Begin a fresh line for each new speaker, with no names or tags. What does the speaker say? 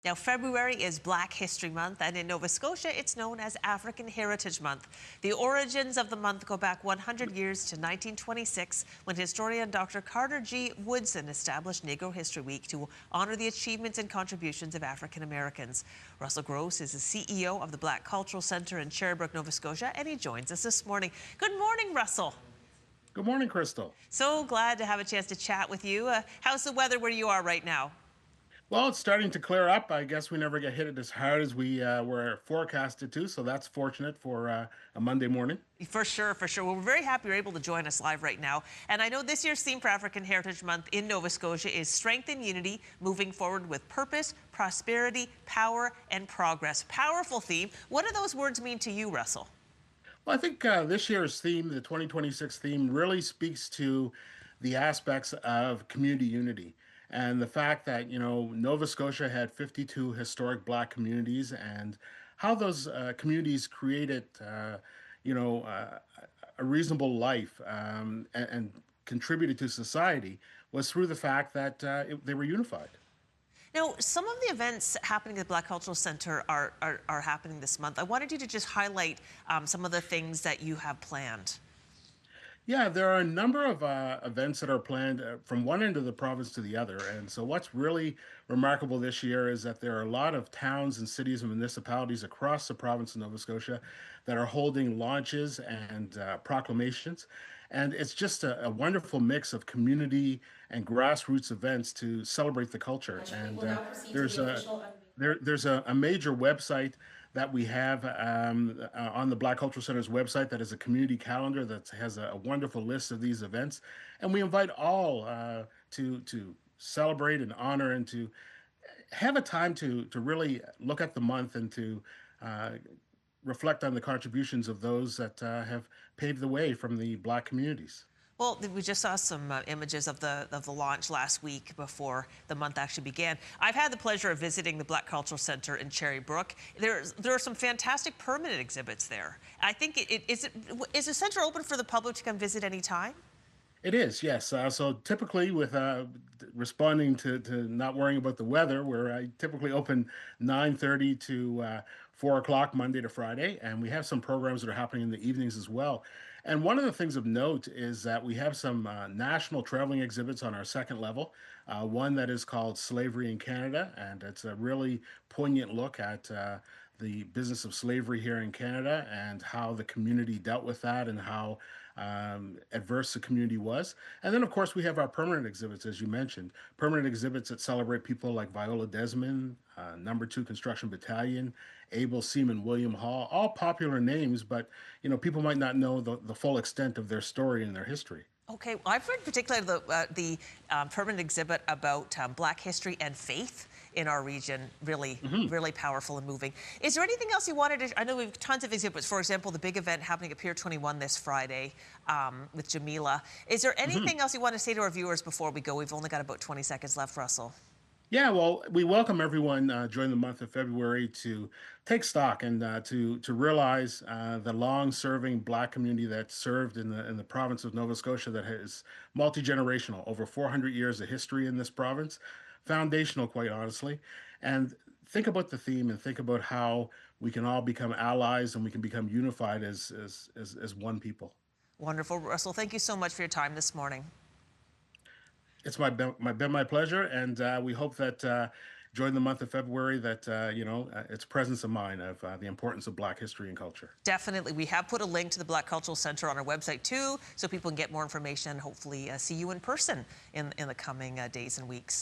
Now, February is Black History Month, and in Nova Scotia, it's known as African Heritage Month. The origins of the month go back 100 years to 1926, when historian Dr. Carter G. Woodson established Negro History Week to honor the achievements and contributions of African Americans. Russell Gross is the CEO of the Black Cultural Centre in Cherrybrook, Nova Scotia, and he joins us this morning. Good morning, Russell.
Good morning, Crystal.
So glad to have a chance to chat with you. How's the weather where you are right now?
Well, it's starting to clear up. I guess we never get hit it as hard as we were forecasted to, so that's fortunate for a Monday morning.
For sure, for sure. Well, we're very happy you're able to join us live right now. And I know this year's theme for African Heritage Month in Nova Scotia is Strength and Unity, moving forward with purpose, prosperity, power, and progress. Powerful theme. What do those words mean to you, Russell?
Well, I think this year's theme, the 2026 theme, really speaks to the aspects of community unity and the fact that, Nova Scotia had 52 historic Black communities and how those communities created, you know, uh, a reasonable life and contributed to society was through the fact that they were unified.
Now, some of the events happening at the Black Cultural Centre are happening this month. I wanted you to just highlight some of the things that you have planned.
Yeah, there are a number of events that are planned from one end of the province to the other. And so, what's really remarkable this year is that there are a lot of towns and cities and municipalities across the province of Nova Scotia that are holding launches and proclamations. And it's just a wonderful mix of community and grassroots events to celebrate the culture.
We
And
will now proceed to
there's
the
a
official unveiling.
there's a major website that we have on the Black Cultural Center's website that is a community calendar that has a wonderful list of these events, and we invite all to celebrate and honor and to have a time to really look at the month and to uh, reflect on the contributions of those that have paved the way from the Black communities.
Well, we just saw some images of the launch last week before the month actually began. I've had the pleasure of visiting the Black Cultural Centre in Cherrybrook. There are some fantastic permanent exhibits there. I think is the centre open for the public to come visit any time?
It is, yes. So typically, with responding to not worrying about the weather, where I typically open 9:30 to 4 o'clock Monday to Friday, and we have some programs that are happening in the evenings as well. And one of the things of note is that we have some national traveling exhibits on our second level. One that is called Slavery in Canada, and it's a really poignant look at the business of slavery here in Canada and how the community dealt with that and how adverse the community was. And then, of course, we have our permanent exhibits, as you mentioned, permanent exhibits that celebrate people like Viola Desmond, Number Two Construction Battalion, Able Seaman William Hall, all popular names, but people might not know the full extent of their story and their history.
Okay, well, I've read particularly the permanent exhibit about Black history and faith in our region. Really, really powerful and moving. Is there anything else you wanted to? I know we have tons of exhibits. For example, the big event happening at Pier 21 this Friday with Jamila. Is there anything else you want to say to our viewers before we go? We've only got about 20 seconds left, Russell.
Yeah, well, we welcome everyone during the month of February to take stock and to realize the long-serving Black community that served in the province of Nova Scotia that is multi-generational, over 400 years of history in this province, foundational, quite honestly. And think about the theme and think about how we can all become allies and we can become unified as one people.
Wonderful, Russell. Thank you so much for your time this morning.
It's been my pleasure, and we hope that during the month of February that it's presence of mind of the importance of Black history and culture.
Definitely. We have put a link to the Black Cultural Centre on our website too, so people can get more information and hopefully see you in person in the coming days and weeks.